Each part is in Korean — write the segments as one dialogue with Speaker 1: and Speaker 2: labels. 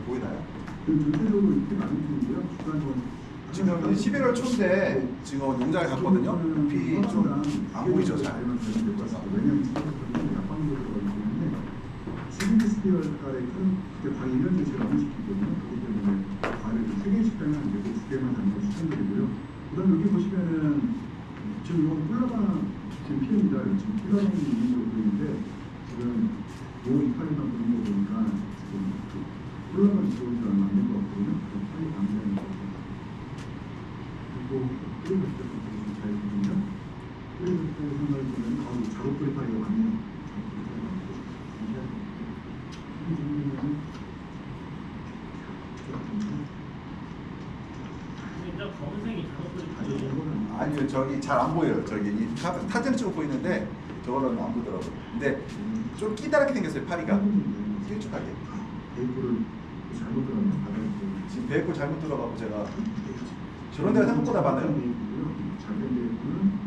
Speaker 1: 보이나요?
Speaker 2: 전체적으로 이렇게 많은 편이고요.
Speaker 1: 지금 11월 초인데 지금 농장에 갔거든요. 잎이 좀 안 보이죠, 잘.
Speaker 2: 왜냐면 약방으로 들어가기 때문에 12개월 달에 큰 방 1년째 제가 안 시키거든요. 그렇기 때문에 과일을 3개씩 빼면 안 되고 2개만 담는 걸 추천드리고요. 그다음 여기 보시면은 지금 이건 꿀라방 지금 피해입니다. 지금 꿀라방이 있는 걸로 보이는데 지금 요 이파리만 보는 거 보니까 지금 꿀라방이 들어온 지 얼마 안 된 것 같거든요. 빨리 방지하는 것 같아요. 그리고 끓이고 있을 때 좀 잘 보면 끓이고 있을 때 생각을 보면 작업돌이 파리가 많네요.
Speaker 3: 검은색이 작업돌이
Speaker 1: 아니요, 저기 잘 안 보여요. 저기 이 사진 찍어 보이는데 저거는 안 보더라고요. 근데 좀 끼다랗게 생겼어요, 파리가. 길쭉하게.
Speaker 2: 베이프를 잘못 들어가면 바닥에
Speaker 1: 지금 베이프 잘못 들어가고 제가 저런 데가 생각보다 많아요.
Speaker 2: 작은 베이프는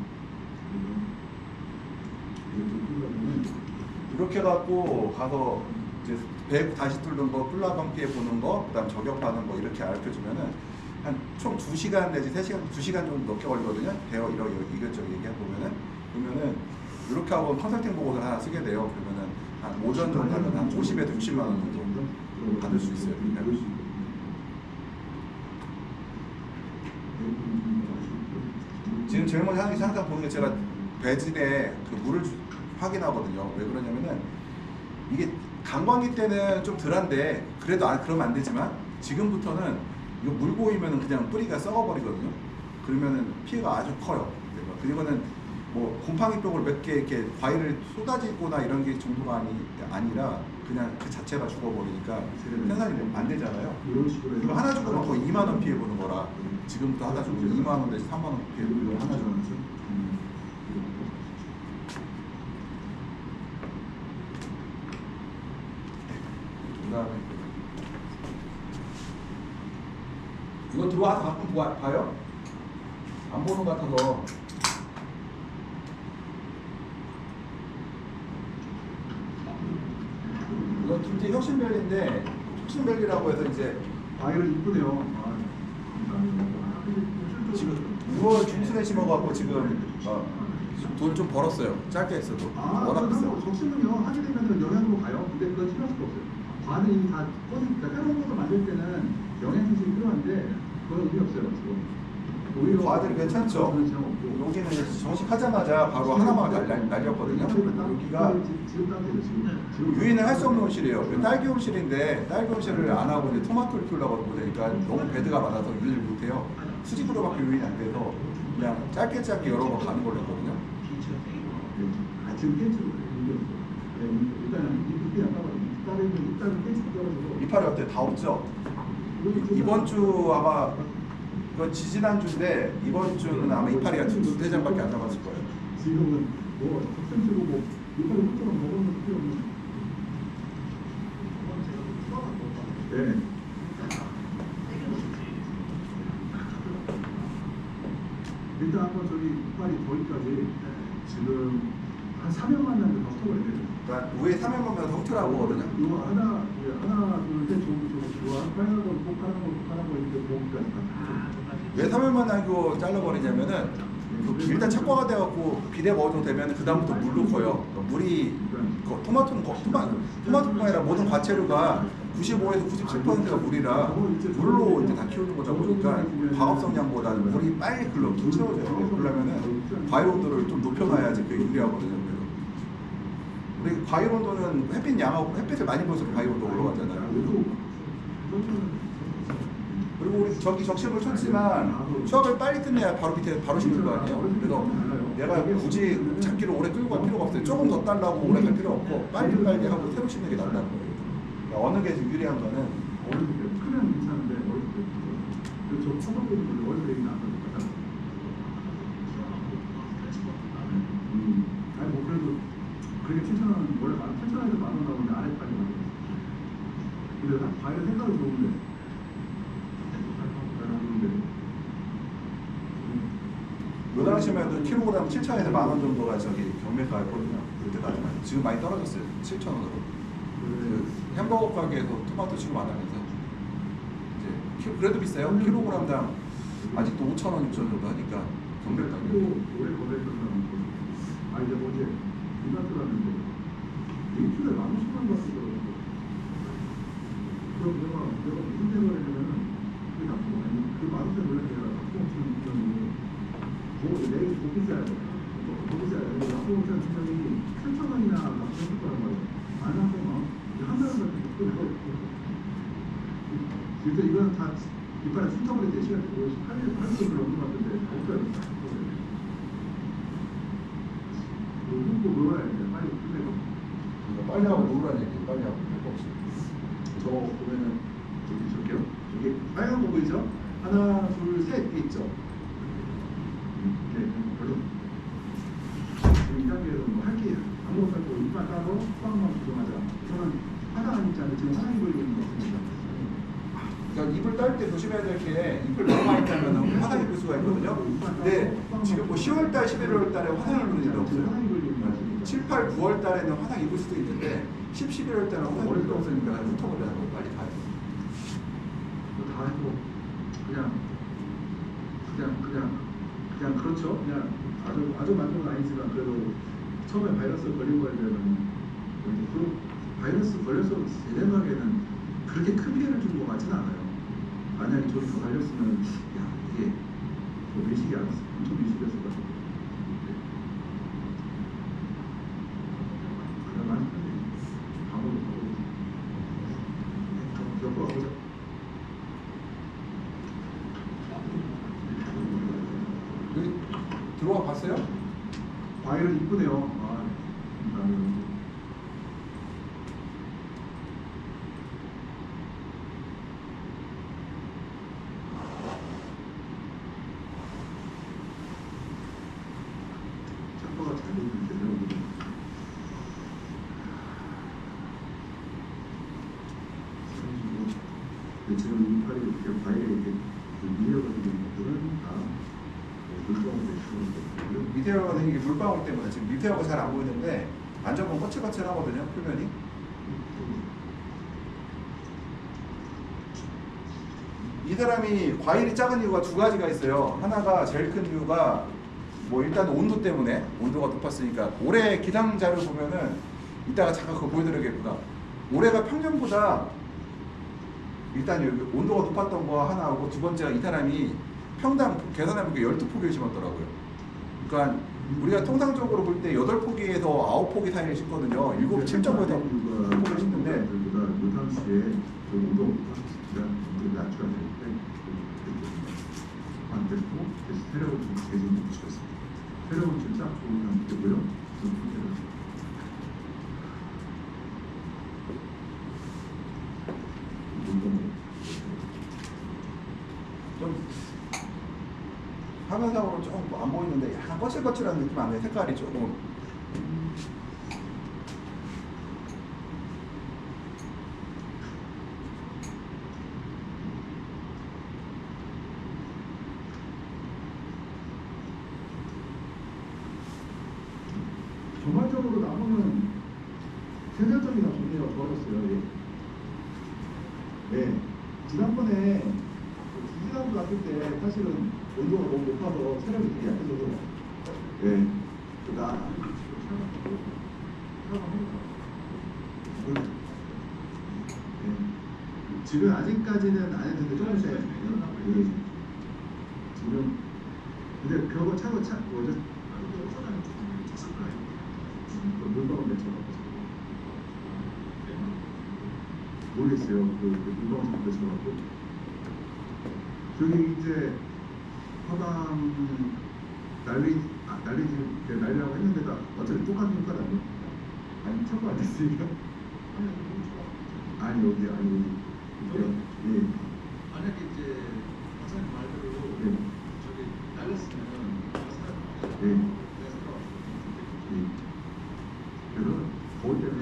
Speaker 1: 이렇게 갖고 가서 이제 베이프 다시 뚫는 거, 꿀라방 피해 보는 거, 그다음 저격하는 거 이렇게 알려주면은 한 총 2시간 내지 3시간, 2시간 정도 넘게 걸리거든요. 배워 이것저것 얘기해 보면은 이렇게 하고 컨설팅 보고서 하나 쓰게 돼요. 그러면은 한 오전 정도 하면 한 50에서 60만 원 정도 받을 수 있어요. 지금 제일 먼저 항상 보는 게 제가 배진에 그 물을 확인하거든요. 왜 그러냐면은 이게 강광기 때는 좀 덜한데 그래도 그러면 안 되지만 지금부터는 이거 물 고이면은 그냥 뿌리가 썩어버리거든요. 그러면은 피해가 아주 커요. 그리고는 뭐 곰팡이병을 몇 개 이렇게 과일을 쏟아지거나 이런 게 정도가 아니라 그냥 그 자체가 죽어버리니까 생산이 안 되잖아요. 이거 하나 죽으면 거의 2만 원 피해 보는 거라 지금부터 하나 죽으면 2만 원 내지 3만 원 피해 보는 거 하나 죽으면 그다음에 이거 들어와서 가끔 봐요? 안 보는 것 같아서. 이거 김치 혁신별리인데 혁신별리라고 해서 이제
Speaker 2: 과일은 이쁘네요.
Speaker 1: 지금 6월 중순에 심어갖고 지금 돈 좀 벌었어요. 짧게 했어도 워낙 비싸요.
Speaker 2: 적심은요 하게 되면 영양으로 가요. 근데 그건 필요할 수가 없어요. 과는 이미 다 꺼니까 새로운 것도 만들 때는 영양소식이 필요한데 그건 의미 없어요. 지금. 오히려
Speaker 1: 과들이 괜찮죠. 여기는 정식하자마자 바로 하나만 날렸거든요. 여기가 유인을 할 수 없는 온실이에요. 딸기 온실인데 딸기 온실을 안 하고 이제 토마토를 키우려고 보니까 너무 배드가 많아서 유인을 못해요. 수직으로밖에 유인이 안 돼서 그냥 짧게 여러 번 가는 걸로 했거든요.
Speaker 2: 지금 깨지고 일단은 잎이 약간 다른 깨지고 떨어져서
Speaker 1: 이파리 어때? 다 없죠? 이번 주 아마 이건 지지난주인데 이번 주는 아마 이파리가 2-3장밖에 안 남았을 거예요.
Speaker 2: 지금은 뭐 학생들고 뭐 이파리 호텔은 먹는 것도 필요 없는. 네. 일단 한번 저기 이파리 저기까지 지금 한 3년만 나면 더 스톱을 해야 돼요.
Speaker 1: 그러니까 위에 3년만 더 훑으라고 하거든요.
Speaker 2: 이거 하나, 둘, 셋, 좋아. 빨간 거, 파란 거 이렇게 보기까지.
Speaker 1: 왜 3년만 남기고 잘라버리냐면은 일단 착과가 돼갖고 비대가 어느 정도 되면 그 다음부터 물로 커요. 물이 토마토뿐만 아니라 모든 과채류가 95에서 97%가 물이라 물로 이제 다 키우는 거다 보니까 과업 성량보다는 물이 빨리 푹 채워져요. 그러려면은 과일 온도를 좀 높여놔야지 그게 유리하거든요. 우리 과일 온도는 햇빛 양하고 햇빛을 많이 보여서 과일 온도 올라가잖아요. 그리고 우리 저기 적심을 쳤지만 수확을 빨리 끝내야 바로 밑에 바로 심을 거 아니에요. 그래서 내가 굳이 잡기를 오래 끌고 갈 필요가 없어요. 조금 더 달라고 오래 갈 필요 없고 빨리 하고 새로 심는 게 낫다는 거예요. 그러니까 어느 게 유리한 거는
Speaker 2: 어렸을 때 크면 괜찮은데 어렸을 때 그저 초등학교 어렸을 때 나왔던 것 같아. 아니 뭐 그래도 그게 7,000원 원래 7,000원에서 10,000원 나오는데 아래까지 나왔어. 근데 나 과일 색깔이 좋은데.
Speaker 1: 요 당시만 해도 킬로그램 7,000에서 10,000원 정도가 저기 경매가였거든요. 그때까지만. 지금 많이 떨어졌어요. 7,000원으로. 그 햄버거 가게에서 토마토 취급 안 하면서 이제 그래도 비싸요. 킬로그램당 아직도 5,000원, 6,000원 정도 하니까 경매 가격.
Speaker 2: 오래 거래했던 사람은 아 이제 뭐지 이마트 갔는데 일주일에 15,000원 받더라고. 그럼 내가 무슨 생각을 했냐면은 그게 나쁜 거 아니 그 15,000원 원래 내가 납부금치는 분명히 내일 더 비싸요. 더 비싸요. 납부금치는 분명히 7,000원이나 납부했을 거란 말이야. 안 납부면 한 달은 같은 거 그래서 이거는 다 이빨에 순서버릴 때 시간이 8일 넘는 것 같은데 없어요. 훑고 놀아야 돼. 빨리 끝내고.
Speaker 1: 빨리 하고 놀으라는 얘기. 빨리 하고 할 거 없어.
Speaker 2: 저 보면은 저기 저기요. 저기 빨간 거 보이죠? 하나, 둘, 셋 있죠. 네, 별로. 지금 이 단계에서 뭐 할게요. 아무것도 할 거 이빨 따로 수학만 조정하자. 저는 화장한 입장에 지금 화장이 걸리고 있는 것 같습니다.
Speaker 1: 그러니까 ip을 딸 때 조심해야 될 게 ip을 너무 많이 따면 화상이 불 수가 있거든요. 근데 지금 뭐 10월달, 11월 달에 화상이 부는 일은 없어요. 7, 8, 9월 달에는 화상 입을 수도 있는데 10, 11월 달에는 화상 입을 수도 없으니까 훑어버리는 거 빨리 가야 돼요.
Speaker 2: 다 해도 그냥 그렇죠. 그냥 아주 만족은 아니지만 그래도 처음에 바이러스 걸린 거에 대해서는 그 바이러스 걸려서 제 생각에는 그렇게 큰 피해를 준 것 같지는 않아요. 만약에 저기 더 걸렸으면 야 이게 뭐 밀식이 안 왔어. 엄청 밀식이었을 것 같아요. 그냥 많이 가보자. 옆으로 가보자.
Speaker 1: 여기 들어와 봤어요?
Speaker 2: 과일은 이쁘네요. 아, 나는 샷도가 잘 되는데 지금 이파리 이렇게 과일에 이렇게 밀려가지고 있는 것들은 다 물방울에 있는
Speaker 1: 밑에가 생긴 게 물방울 때문에 지금 밑에가 잘 안 보이는데 만져보면 거칠거칠하거든요. 표면이. 이 사람이 과일이 작은 이유가 두 가지가 있어요. 하나가 제일 큰 이유가 뭐 일단 온도 때문에 온도가 높았으니까 올해 기상자를 보면은 이따가 잠깐 그거 보여드리겠구나. 올해가 평년보다 일단 여기 온도가 높았던 거 하나하고 두 번째가 이 사람이 평당 계산해보니까 12포기를 심었더라고요. 그러니까 우리가 통상적으로 볼 때 8포기에서 9포기 사이를 심거든요. 7.5에서 9포기를 심는데
Speaker 2: 노상시에 온도 낮춰야 되는데 안 됐고 다시 새로운 재진을 붙였습니다. 새로운 진짜 좋은 상태고요.
Speaker 1: 좀 화면상으로 조금 안 보이는데 약간 거칠거칠한 느낌 안 나요. 색깔이 조금.
Speaker 2: 전반적으로 나무는 생산성이 다 좋네요. 좋아졌어요. 예. 네. 지난번에 지지난주 갔을 때 사실은 온도가 너무 높아서 체력이 되게 약해져서 예. 나 예. 지금 아직까지는 안 했는데 조금 있어야 돼. 지금 근데 그거 차고 뭐죠? 물방울 맺혀가지고 모르겠어요. 물방울 자꾸 맺혀가지고 저기 이제 화방 날리라고 했는데도 어차피 똑같은 효과 아니에요? 아니 차고 안 됐으니까? 아니 여기 예.
Speaker 4: 만약에 이제 박사님 말대로
Speaker 2: 예.
Speaker 4: 저기 날렸으면
Speaker 2: 예.
Speaker 4: 내가
Speaker 2: 예. 그래서 거기 때문에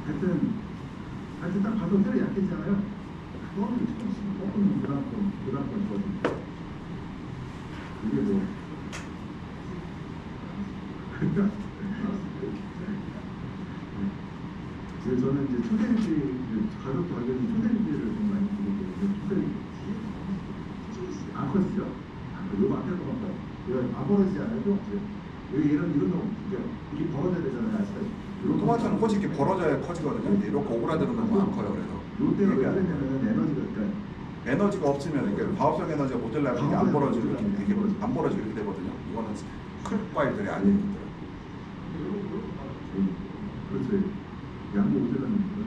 Speaker 2: 하여튼 딱 봐도 혈이 약해지잖아요. 그거는 조금 무조건 좋아집니다. 이게 뭐 그래서 저는 이제 초대리지 가족도 알려진 초대리지를 좀 많이 보고 초대리지 안 컸죠? 요거 앞에 거 봐요. 이거 안 벌어지지 않아요? 여기 이런 거 이게 벌어져야 되잖아요. 아시다시피.
Speaker 1: 토마토는 꽃이 이렇게 벌어져야 커지거든요. 근데 이렇게 오그라드는 건 안 커요. 그래서
Speaker 2: 롯데가 왜
Speaker 1: 이게
Speaker 2: 그러냐면 에너지가 그러니까
Speaker 1: 에너지가 없으면 이게 과업성 에너지가 모자라면 이게 안 벌어지고 이렇게 안 벌어지고 이렇게 되거든요. 이거는 큰 과일들이 아니거든요.
Speaker 2: 그렇죠. 양도 모자라는 거죠.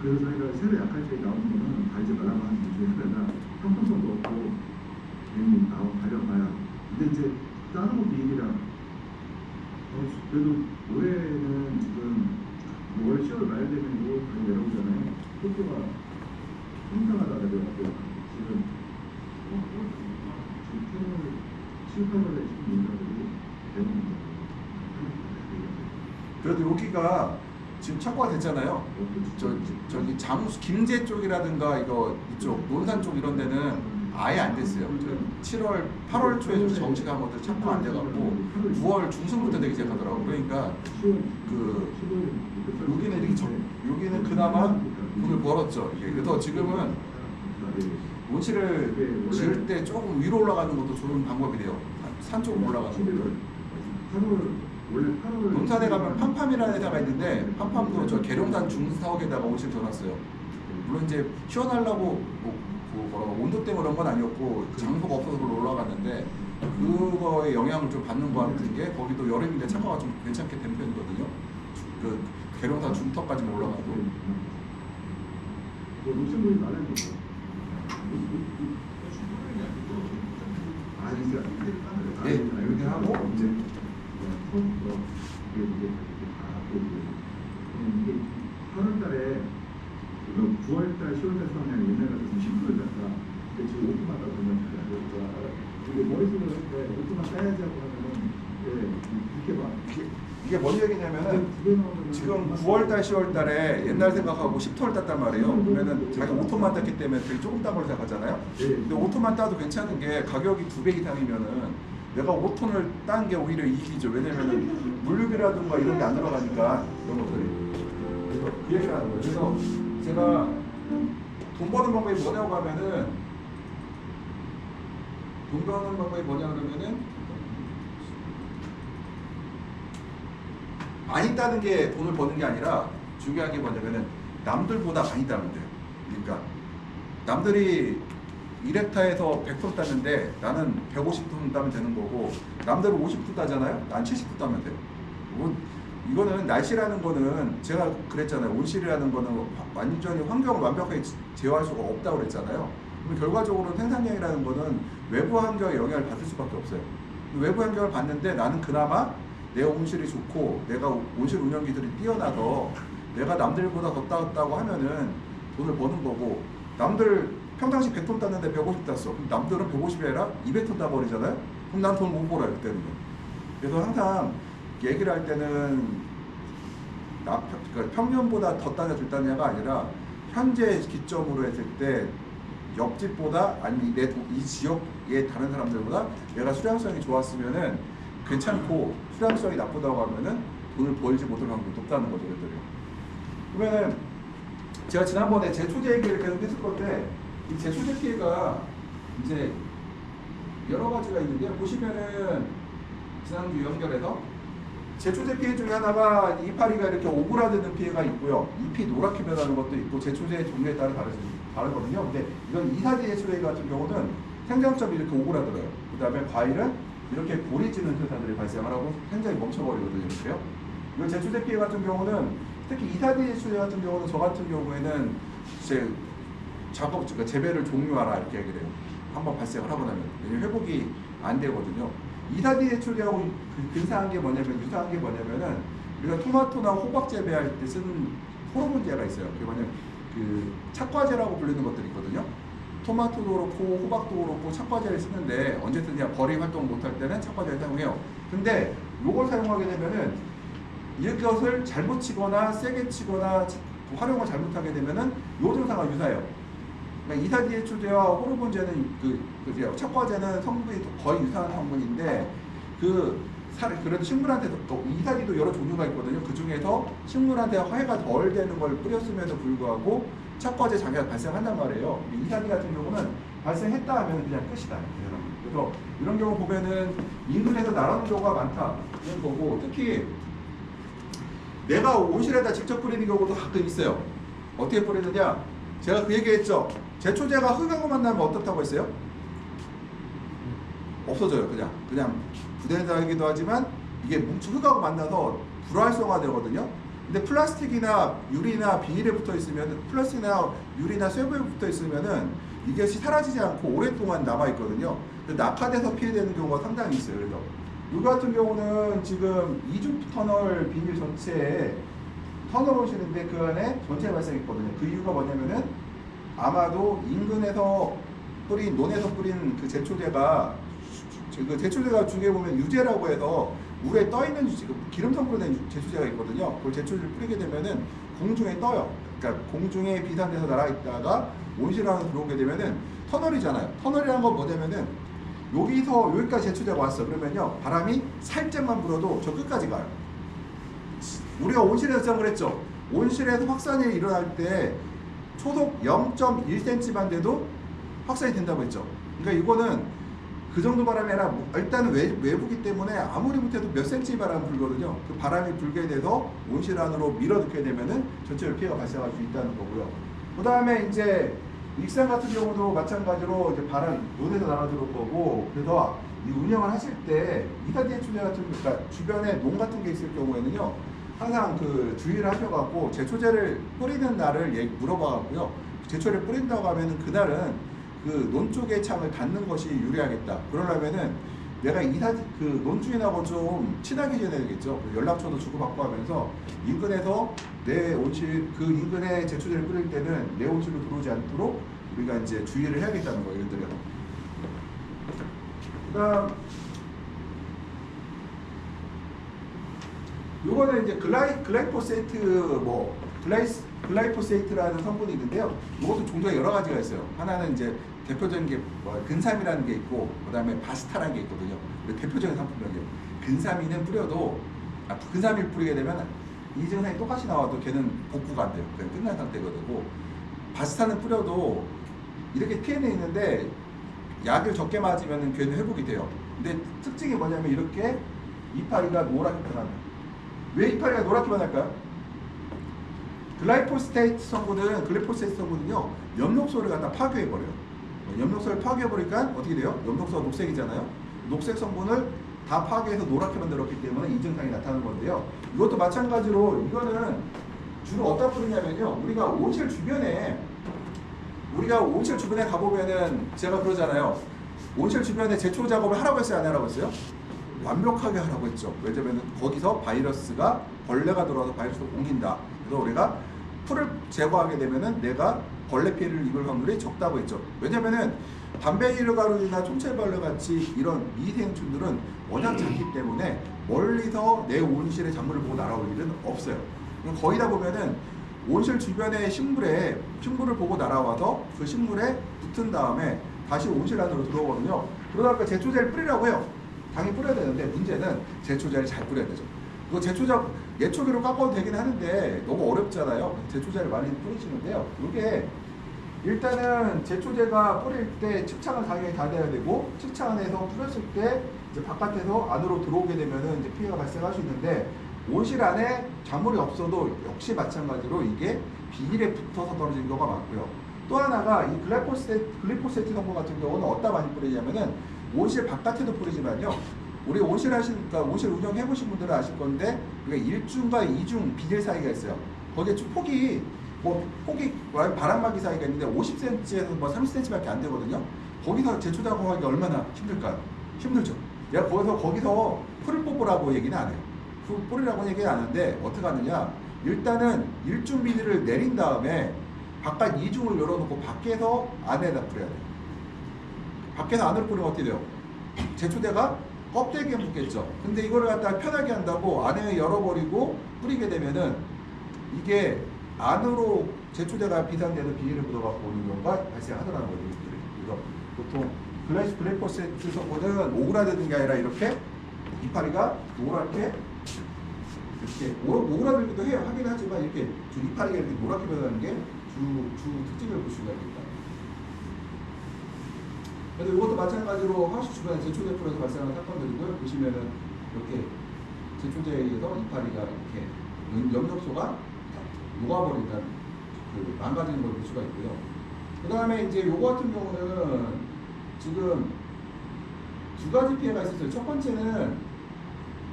Speaker 2: 그래서 저희가 새로 약할 때 나오는 거는 달지 말라고 하는 것 중에 하나가 형평성도 없고 괜히 가려봐야. 근데 이제 다른 거 비밀이라 그래도 올해는 지금 5월 10월 말 되면 5월 많이 내려오잖아요. 속도가 상당하다 그래가지고 지금 7, 8월에 지금 인사들이 되는
Speaker 1: 그래도 여기가 지금 착과가 됐잖아요. 저기 장수 김제 쪽이라든가 이쪽 논산 쪽 이런 데는 아예 안 됐어요. 7월, 8월 초에 정치가 것들 착과 안 돼갖고 9월 중순부터 되기 시작하더라고. 그러니까 여기는 여기는 그나마 돈을 벌었죠. 이게. 그래서 지금은 온실을 지을 때 조금 위로 올라가는 것도 좋은 방법이래요. 산 쪽으로 올라가는 것들. 논산에 가면 팜팜이라는 회사가 있는데 팜팜도 저 계룡산 중사옥에다가 온실 져놨어요. 물론 이제 시원하려고 온도 때문에 그런 건 아니었고 장소가 없어서 그걸 올라갔는데 그거에 영향을 좀 받는 거 같은 게 거기도 여름인데 착화가 좀 괜찮게 된 편이거든요. 그 계룡산 중턱까지만 올라가도.
Speaker 2: 노출물이 많은 거죠.
Speaker 1: 예, 이렇게 하고 이제
Speaker 2: 이게 8월달에 9월달, 10월달 수학량이 옛날 같았으면 10%였다가 지금 5%마다 보면 이게 머릿속으로 할 때 5%만 따야지 하고 하면은 이렇게 막
Speaker 1: 이게 뭔 얘기냐면은 지금 9월달, 10월달에 옛날 생각하고 10톤을 땄단 말이에요. 그러면은 자기 5톤만 땄기 때문에 되게 조금 딴 걸 생각하잖아요. 근데 5톤만 따도 괜찮은 게 가격이 2배 이상이면은 내가 5톤을 딴 게 오히려 이익이죠. 왜냐면은 물류비라든가 이런 게 안 들어가니까 이런 것들이. 그래서 그 얘기를 하는 거예요. 그래서 제가 돈 버는 방법이 뭐냐고 하면은 돈 버는 방법이 뭐냐 그러면은 많이 따는 게 돈을 버는 게 아니라 중요한 게 뭐냐면은 남들보다 많이 따면 돼요. 그러니까 남들이 1헥타에서 100톤 따는데 나는 150톤 따면 되는 거고 남들은 50톤 따잖아요. 난 70톤 따면 돼요. 이거는 날씨라는 거는 제가 그랬잖아요. 온실이라는 거는 완전히 환경을 완벽하게 제어할 수가 없다고 그랬잖아요. 그럼 결과적으로 생산량이라는 거는 외부 환경에 영향을 받을 수밖에 없어요. 외부 환경을 받는데 나는 그나마 내 온실이 좋고 내가 온실 운영기술이 뛰어나서 내가 남들보다 더 따왔다고 하면은 돈을 버는 거고 남들 평상시 100톤 땄는데 150 땄어. 그럼 남들은 150이 아니라 200톤 따버리잖아요. 그럼 난 돈 못 벌어요 그때는. 그래서 항상 얘기를 할 때는 그러니까 평년보다 더 따냐 덜 따냐가 아니라 현재 기점으로 했을 때 옆집보다 아니면 이 지역의 다른 사람들보다 내가 수량성이 좋았으면은 괜찮고 수량성이 나쁘다고 하면은 돈을 벌지 못할 확률이 높다는 거죠. 그러면은 제가 지난번에 제초제 얘기를 계속 했을 건데 이 제초제 피해가 이제 여러 가지가 있는데 보시면은 비상구 연결해서 제초제 피해 중에 하나가 이파리가 이렇게 오그라드는 피해가 있고요. 잎이 노랗게 변하는 것도 있고 제초제 종류에 따라 다르거든요. 근데 이건 2,4D 제초제 같은 경우는 생장점이 이렇게 오그라들어요. 그 다음에 과일은 이렇게 골이 찌는 현상들이 발생을 하고 생장이 멈춰버리거든요. 이렇게요. 이건 제초제 피해 같은 경우는 특히 2,4D 제초제 같은 경우는 저 같은 경우에는 제 작업, 그러니까 재배를 종료하라 이렇게 얘기를 해요. 한번 발생을 하고 나면 왜냐면 회복이 안 되거든요. 2,4D 제초제하고 근사한 게 뭐냐면 유사한 게 뭐냐면은 우리가 토마토나 호박 재배할 때 쓰는 호르몬제가 있어요. 그게 뭐냐면 그 착과제라고 불리는 것들이 있거든요. 토마토도 그렇고 호박도 그렇고 착과제를 쓰는데 언제든지 벌이 활동 못할 때는 착과제를 사용해요. 근데 이걸 사용하게 되면은 이것을 잘못 치거나 세게 치거나 활용을 잘못하게 되면은 요 증상과 유사해요. 그러니까 2,4D 제초제와 호르몬제는 착과제는 성분이 거의 유사한 성분인데 그래도 식물한테 2,4D도 여러 종류가 있거든요. 그 중에서 식물한테 해가 덜 되는 걸 뿌렸음에도 불구하고 착과제 장애가 발생한단 말이에요. 2,4D 같은 경우는 발생했다 하면 그냥 끝이다. 그래서 이런 경우 보면은 인근에서 날아오는 경우가 많다는 거고, 특히 내가 온실에다 직접 뿌리는 경우도 가끔 있어요. 어떻게 뿌리느냐? 제가 그 얘기했죠. 제초제가 흙하고 만나면 어떻다고 했어요? 없어져요. 그냥 부대사이기도 하지만 이게 흙하고 만나서 불활성화 되거든요. 근데 플라스틱이나 유리나 비닐에 붙어 있으면, 플라스틱이나 유리나 쇠부에 붙어 있으면은 이것이 사라지지 않고 오랫동안 남아 있거든요. 낙하돼서 피해되는 경우가 상당히 있어요. 그래서 이거 같은 경우는 지금 이중 터널 비닐 전체에 터널 오시는데 그 안에 전체 발생했거든요. 그 이유가 뭐냐면은 아마도 인근에서 논에서 뿌린 그 제초제가, 그 제초제가 중에 보면 유제라고 해서 물에 떠 있는 기름 성분으로 된 제초제가 있거든요. 그걸 제초제를 뿌리게 되면은 공중에 떠요. 그러니까 공중에 비산돼서 날아있다가 온실 안으로 들어오게 되면은 터널이잖아요. 터널이라는 건 뭐냐면은 여기까지 제초제가 왔어. 그러면요, 바람이 살짝만 불어도 저 끝까지 가요. 우리가 온실에서 시작을 했죠. 온실에서 확산이 일어날 때 초속 0.1cm만 돼도 확산이 된다고 했죠. 그러니까 이거는 그 정도 바람이 아니라 일단은 외부기 때문에 아무리 못해도 몇 cm 바람이 불거든요. 그 바람이 불게 돼서 온실 안으로 밀어넣게 되면은 전체로 피해가 발생할 수 있다는 거고요. 그 다음에 이제 익산 같은 경우도 마찬가지로 이제 논에서 날아들을 거고, 그래서 이 운영을 하실 때 2,4D 제초제 같은, 그러니까 주변에 논 같은 게 있을 경우에는요, 항상 그 주의를 하셔갖고 제초제를 뿌리는 날을 물어봐갖고요, 제초제를 뿌린다고 하면은 그날은 그 논 쪽의 창을 닫는 것이 유리하겠다. 그러려면은 내가 그 논주인하고 좀 친하게 지내야 되겠죠. 연락처도 주고받고 하면서 인근에서 내 온실, 그 인근에 제초제를 뿌릴 때는 내 온실로 들어오지 않도록 우리가 이제 주의를 해야겠다는 거예요. 예를 들어. 그다음 요거는 이제 글라이포세이트라는 성분이 있는데요. 이것도 종류가 여러 가지가 있어요. 하나는 이제 대표적인 게 근사미라는 게 있고, 그다음에 바스타라는 게 있거든요. 대표적인 상품명이에요. 근사미는 뿌려도 근사미를 뿌리게 되면 이 증상이 똑같이 나와도 걔는 복구가 안 돼요. 그냥 끝난 상태가 되고, 바스타는 뿌려도 이렇게 피해는 있는데 약을 적게 맞으면 걔는 회복이 돼요. 근데 특징이 뭐냐면 이렇게 이파리가 노랗게 변합니다. 왜 이파리가 노랗게 변할까요? 글라이포세이트 성분은요, 엽록소를 갖다 파괴해버려요. 엽록소를 파괴해버리니까 어떻게 돼요? 엽록소가 녹색이잖아요. 녹색 성분을 다 파괴해서 노랗게 만들었기 때문에 이 증상이 나타나는 건데요. 이것도 마찬가지로 이거는 주로 어디다 뿌리냐면요, 우리가 온실 주변에 가보면은 제가 그러잖아요. 온실 주변에 제초 작업을 하라고 했어요, 안 하라고 했어요? 완벽하게 하라고 했죠. 왜냐면 거기서 바이러스가, 벌레가 들어와서 바이러스를 옮긴다. 그래서 우리가 풀을 제거하게 되면은 내가 벌레 피해를 입을 확률이 적다고 했죠. 왜냐면은 담배이르가루나 총체벌레 같이 이런 미생충들은 워낙 작기 때문에 멀리서 내 온실의 작물을 보고 날아올 일은 없어요. 거의 다 보면은 온실 주변의 식물을 보고 날아와서 그 식물에 붙은 다음에 다시 온실 안으로 들어오거든요. 그러다 보니까 제초제를 뿌리라고 해요. 당연히 뿌려야 되는데 문제는 제초제를 잘 뿌려야 되죠. 이거 예초기로 깎아도 되긴 하는데 너무 어렵잖아요. 제초제를 많이 뿌리시는데요. 이게 일단은 제초제가 뿌릴 때 측창은 당연히 다 돼야 되고, 측창 안에서 뿌렸을 때 이제 바깥에서 안으로 들어오게 되면은 이제 피해가 발생할 수 있는데 온실 안에 작물이 없어도 역시 마찬가지로 이게 비닐에 붙어서 떨어지는 경우가 많고요. 또 하나가 이 글리포세트 성분 같은 경우는 어디다 많이 뿌리냐면은 온실 바깥에도 뿌리지만요. 우리 온실 그러니까 온실 운영해 보신 분들은 아실 건데 그게 1중과 2중 비닐 사이가 있어요. 거기에 좀 폭이 바람막이 사이가 있는데 50cm에서 뭐 30cm밖에 안 되거든요. 거기서 제초 작업하기 얼마나 힘들까요? 힘들죠. 내가 거기서 풀을 뽑으라고 얘기는 안 해요. 풀 뿌리라고 얘기는 안 하는데 어떻게 하느냐? 일단은 1중 비닐을 내린 다음에 바깥 2중을 열어놓고 밖에서 안에다 뿌려야 돼요. 밖에서 안으로 뿌리면 어떻게 돼요? 제초대가 껍데기에 묻겠죠. 근데 이거를 갖다가 편하게 한다고 안에 열어버리고 뿌리게 되면은 이게 안으로 제초대가 비상돼서 비닐을 묻어갖고 오는 경우가 발생하더라는 거죠. 그래서 보통 글리포세트 성분은 오그라드는 게 아니라 이렇게 이파리가 노랗게 이렇게 오그라들기도 해요. 하긴 하지만 이렇게 이파리가 이렇게 노랗게 변하는 게 주 특징을 볼 수가 있겠다. 그래서 이것도 마찬가지로 하우스 주변에 제초제 풀에서 발생하는 사건들이고요. 보시면은 이렇게 제초제에 의해서 이파리가 이렇게 엽력소가 녹아버린다는 그 망가지는 걸 볼 수가 있고요. 그 다음에 이제 요거 같은 경우는 지금 두 가지 피해가 있었어요. 첫 번째는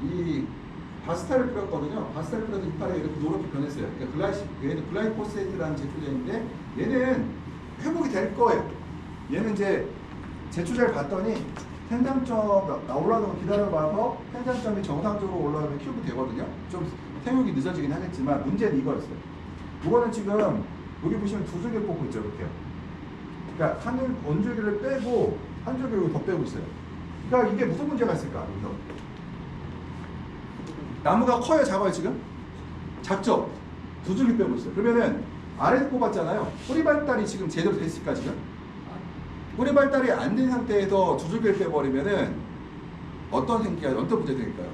Speaker 1: 이 바스타를 뿌렸거든요. 바스타를 뿌려서 이파리가 이렇게 노랗게 변했어요. 그러니까 얘는 글라이포세이트라는 제초제인데 얘는 회복이 될 거예요. 얘는 이제 제초제를 봤더니 생장점 올라오는 거 기다려봐서 생장점이 정상적으로 올라오면 키우면 되거든요. 좀 생육이 늦어지긴 하겠지만 문제는 이거였어요. 이거는 지금 여기 보시면 두 줄기를 뽑고 있죠. 이렇게요. 그러니까 한 원줄기를 빼고 한 줄기를 더 빼고 있어요. 그러니까 이게 무슨 문제가 있을까? 여기서 나무가 커요, 작아요 지금? 작죠? 두 줄기 빼고 있어요. 그러면은 아래에서 뽑았잖아요. 뿌리 발달이 지금 제대로 됐을까 지금? 뿌리 발달이 안 된 상태에서 두 줄기를 빼버리면은 어떤 문제가 생길까요?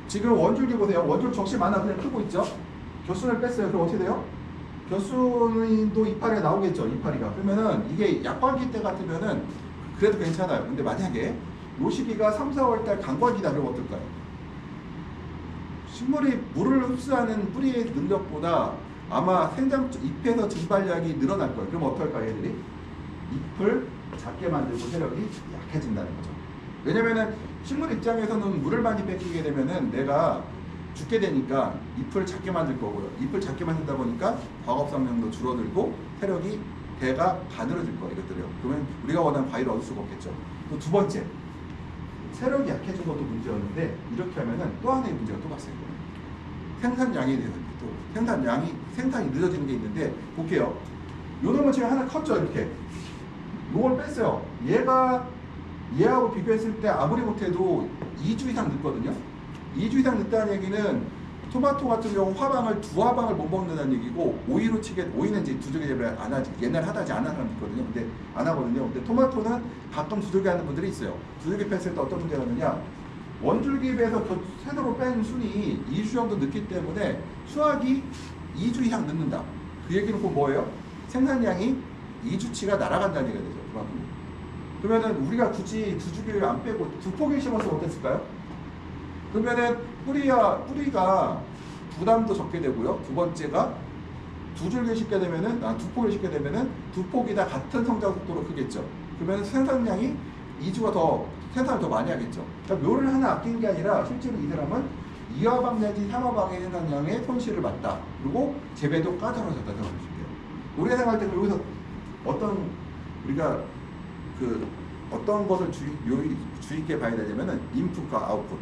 Speaker 1: 지금 원줄기 보세요. 원줄 적심 하나 그냥 크고 있죠? 겨순을 뺐어요. 그럼 어떻게 돼요? 겨순도 이파리가 나오겠죠. 이파리가. 그러면은 이게 약광기 때 같으면은 그래도 괜찮아요. 근데 만약에 요 시기가 3, 4월달 강광기다 그러면 어떨까요? 식물이 물을 흡수하는 뿌리의 능력보다 아마 잎에서 증발량이 늘어날 거예요. 그럼 어떨까 얘들이? 잎을 작게 만들고 세력이 약해진다는 거죠. 왜냐면은 식물 입장에서는 물을 많이 뺏기게 되면은 내가 죽게 되니까 잎을 작게 만들 거고요. 잎을 작게 만들다 보니까 과업성량도 줄어들고 세력이 배가 가늘어질 거예요. 이것들이요. 그러면 우리가 원하는 과일을 얻을 수가 없겠죠. 또 두 번째, 세력이 약해진 것도 문제였는데 이렇게 하면은 또 하나의 문제가 또 발생해요. 생산량에 대해서 또 생산이 늦어지는 게 있는데 볼게요. 요 놈은 지금 하나 컸죠. 이렇게 요걸 뺐어요. 얘하고 비교했을 때 아무리 못해도 2주 이상 늦거든요. 2주 이상 늦다는 얘기는 토마토 같은 경우 화방을 두 화방을 못 먹는다는 얘기고 오이로 치게 오이는 이제 두들기 재배를 안 하지. 옛날 하다지 안 하는 사람도 있거든요. 근데 안 하거든요. 근데 토마토는 가끔 두들기 하는 분들이 있어요. 두들기 뺐을 때 어떤 문제가 있느냐? 원줄기에서 세도로 뺀 순이 2주 정도 늦기 때문에 수확이 2주 이상 늦는다. 그 얘기는 꼭 뭐예요? 생산량이 2주치가 날아간다는 얘기가 되죠. 그만큼. 그러면은 우리가 굳이 두 줄기를 안 빼고 두 포기를 심었으면 어땠을까요? 그러면은 뿌리가 부담도 적게 되고요. 두 번째가 두 줄기 심게 되면은 두 포기를 심게 되면은 두 포기 다 같은 성장 속도로 크겠죠. 그러면 생산량이 2주가 더 생산을 더 많이 하겠죠. 그러니까 묘를 하나 아낀 게 아니라 실제로 이 사람은 2화방 내지 3화방의 생산량에 손실을 봤다. 그리고 재배도 까다로워졌다 생각하시면 돼요. 우리가 생각할 때 여기서 우리가 어떤 것을 주의 있게 봐야 되냐면은 인풋과 아웃풋.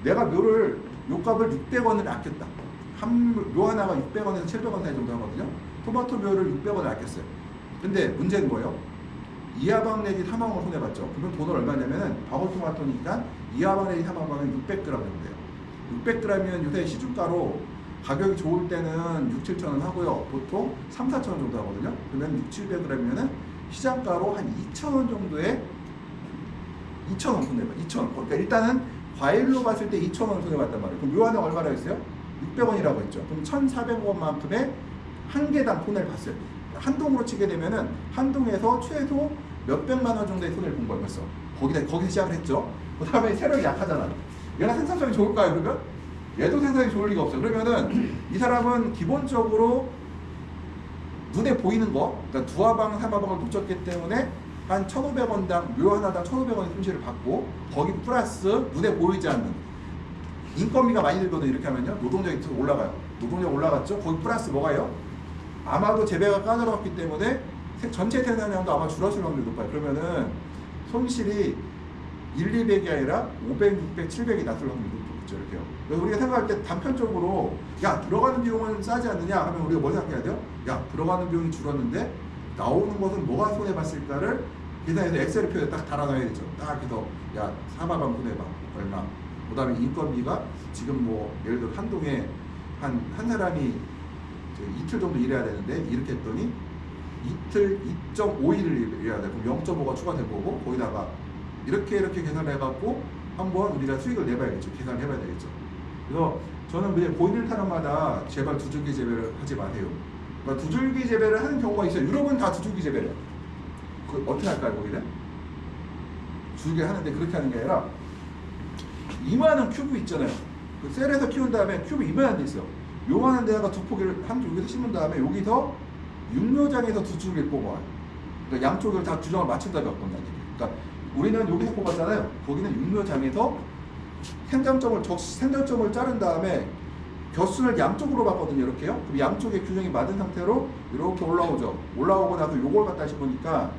Speaker 1: 내가 묘를 묘값을 600원을 아꼈다. 묘 하나가 600원에서 700원 사이 정도 하거든요. 토마토 묘를 600원을 아꼈어요. 근데 문제는 뭐예요? 2화방 내지 3화방을 손해봤죠. 그러면 돈을 얼마냐면은 방울토마토니까 2화방 내지 3화방은 600g 정도 돼요. 600g이면 요새 시중가로 가격이 좋을 때는 6, 7천 원 하고요. 보통 3, 4천 원 정도 하거든요. 그러면 6, 700g이면은 시장가로 한 2,000원 정도에 2,000원 손해봐. 2,000원. 그러니까 일단은 과일로 봤을 때 2,000원 손해봤단 말이에요. 그럼 묘 하나 얼마라고 했어요? 600원이라고 했죠. 그럼 1,400원만큼의 한 개당 손해를 봤어요. 한 동으로 치게 되면은 한 동에서 최소 몇백만 원 정도의 손해를 본 거예요. 벌써. 거기서 시작을 했죠. 그 다음에 세력이 약하잖아. 얘가 생산성이 좋을까요, 그러면? 얘도 생산성이 좋을 리가 없어. 그러면은 이 사람은 기본적으로 눈에 보이는 거, 그러니까 두화방, 삼화방을 놓쳤기 때문에 한 1,500원당, 묘 하나당 1,500원의 손실을 받고, 거기 플러스 눈에 보이지 않는 인건비가 많이 들거든. 이렇게 하면요, 노동력이 올라가요. 노동력 올라갔죠? 거기 플러스 뭐가요? 아마도 재배가 까다롭기 때문에 전체 생산량도 아마 줄었을 확률이 높아요. 그러면은 손실이 1, 200이 아니라 500, 600, 700이 났을 확률이 높죠. 이렇게요. 그래서 우리가 생각할 때 단편적으로 야, 들어가는 비용은 싸지 않느냐 하면 우리가 뭐 생각해야 돼요? 야, 들어가는 비용이 줄었는데 나오는 것은 뭐가 손해봤을까를 계산해서 엑셀 표에 딱 달아놔야 되죠. 딱 해서 야, 사마방 손해봐 얼마. 그 다음에 인건비가 지금 뭐 예를 들어 한동에 한 사람이 이틀 정도 일해야 되는데 이렇게 했더니 이틀 2.5일을 일해야 되고 0.5가 추가될 거고, 거기다가 이렇게 계산을 해갖고 한번 우리가 수익을 내봐야겠죠. 계산을 해봐야 되겠죠. 그래서 저는 이제 보이는 타람마다 제발 두줄기 재배를 하지 마세요. 그러니까 두줄기 재배를 하는 경우가 있어요. 유럽은 다 두줄기 재배래요. 그 어떻게 할까요, 거기는? 두줄기 하는데 그렇게 하는 게 아니라 이만한 큐브 있잖아요. 그 셀에서 키운 다음에 큐브 이만한 데 있어요. 요만한 데다가 두 포기를 한쪽 여기서 심은 다음에 여기서 육묘장에서 두 줄기를 뽑아요. 그러니까 양쪽을 다 규정을 맞춘 다음에 바꾼다는 얘기예요. 그러니까 우리는 여기서 뽑았잖아요. 거기는 육묘장에서 생장점을 자른 다음에 겹순을 양쪽으로 봤거든요. 이렇게요. 그럼 양쪽에 균형이 맞은 상태로 이렇게 올라오죠. 올라오고 나서 요걸 갖다 씹으니까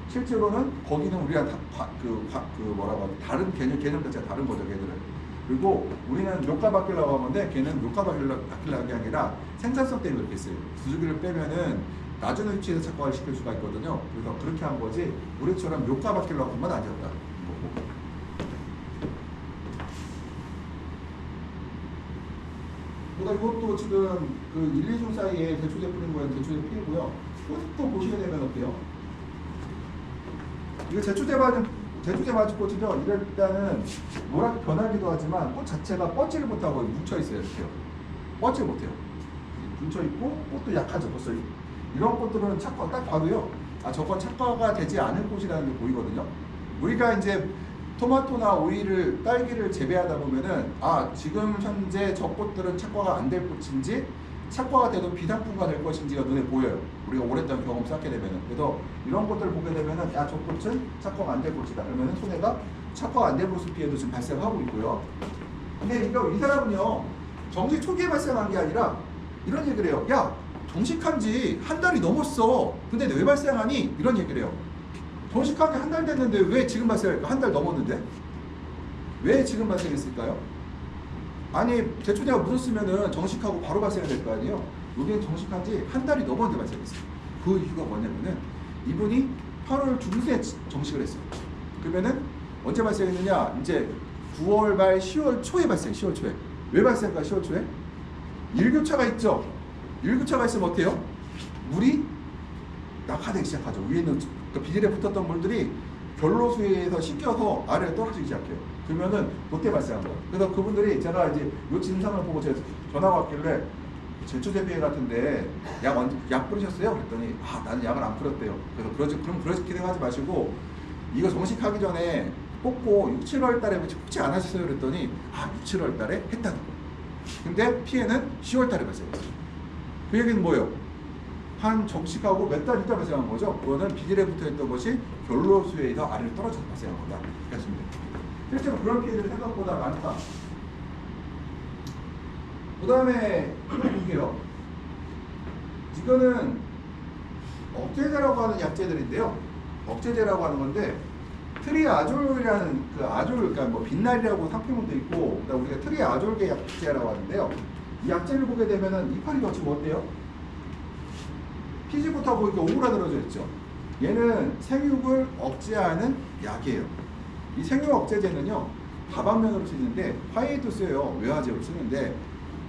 Speaker 1: 실제로는 거기는 우리가 뭐라고 하지? 다른 개념 자체가 다른 거죠, 걔들은. 그리고 우리는 묘가 바뀌려고 하는데 걔는 묘가 바뀌려고 한 게 아니라 생산성 때문에 그렇게 했어요. 두줄기를 빼면은 낮은 위치에서 착각을 시킬 수가 있거든요. 그래서 그렇게 한 거지 우리처럼 묘가 바뀌려고 한 건 아니었다. 그러니까 이것도 지금 그 1, 2중 사이에 대초제 뿌린 거예요. 대초제 피고요. 또 보시게 되면 어때요? 이거 제초제 맞은 꽃은요, 일단은 노랗게 변하기도 하지만 꽃 자체가 뻗지를 못하고 뭉쳐 있어요. 이렇게요. 뻗지 못해요. 뭉쳐 있고 꽃도 약하죠. 벌써 이런 꽃들은 착화 딱 봐도요, 아, 저건 착화가 되지 않을 꽃이라는 게 보이거든요. 우리가 이제 토마토나 오이를, 딸기를 재배하다 보면은 아, 지금 현재 저 꽃들은 착화가 안 될 꽃인지 착화가 돼도 비상품가 될 것인지가 눈에 보여요. 우리가 오랫동안 경험 쌓게 되면은. 그래서 이런 것들을 보게 되면은 야, 저 꽃은 착화가 안 될 꽃이다. 그러면은 손해가 착화가 안 될 모습 피해도 지금 발생하고 있고요. 근데 이 사람은요, 정식 초기에 발생한 게 아니라 이런 얘기를 해요. 야, 정식한 지 한 달이 넘었어. 근데 왜 발생하니? 이런 얘기를 해요. 정식한 지 한 달 됐는데 왜 지금 발생할까? 한 달 넘었는데? 왜 지금 발생했을까요? 아니, 제초제가 묻었으면은 정식하고 바로 발생해야 될 거 아니에요? 여기는 정식한 지 한 달이 넘었는데 발생했어요. 그 이유가 뭐냐면은 이분이 8월 중순에 정식을 했어요. 그러면은 언제 발생했느냐? 이제 9월 말 10월 초에 발생, 10월 초에. 왜 발생할까, 10월 초에? 일교차가 있죠? 일교차가 있으면 어때요? 물이 낙하되기 시작하죠. 위에 있는 비닐에 붙었던 물들이 결로수에서 씻겨서 아래로 떨어지기 시작해요. 그러면은 그때 발생한 거예요. 그래서 그분들이 제가 이제 이 증상을 보고 제가 전화가 왔길래 제초제 피해 같은데 약 뿌리셨어요? 그랬더니 아, 나는 약을 안 뿌렸대요. 그래서 그럼 그렇게 생각하지 마시고 이거 정식하기 전에 뽑고 6, 7월 달에 혹시 안 하셨어요? 그랬더니 아, 6, 7월 달에 했다는 거예요. 근데 피해는 10월 달에 발생했어요. 그 얘기는 뭐예요? 한 정식하고 몇 달 있다 발생한 거죠. 그거는 비닐에 붙어있던 것이 결로수에서 아래로 떨어져서 발생한 거다. 그렇습니다. 실제로 그런 피해들이 생각보다 많다. 그 다음에 이거 볼게요. 이거는 억제제라고 하는 약제들인데요. 억제제라고 하는 건데 트리아졸이라는 그 아졸, 그러니까 뭐 빛날이라고 상표문도 있고, 그다음 우리가 트리아졸계 약제라고 하는데요. 이 약제를 보게 되면은 이파리 덧치면 어때요? 피지부터 보니까 오그라들어져 있죠. 얘는 생육을 억제하는 약이에요. 이 생육 억제제는요, 다방면으로 쓰는데 화해도 써요. 외화제로 쓰는데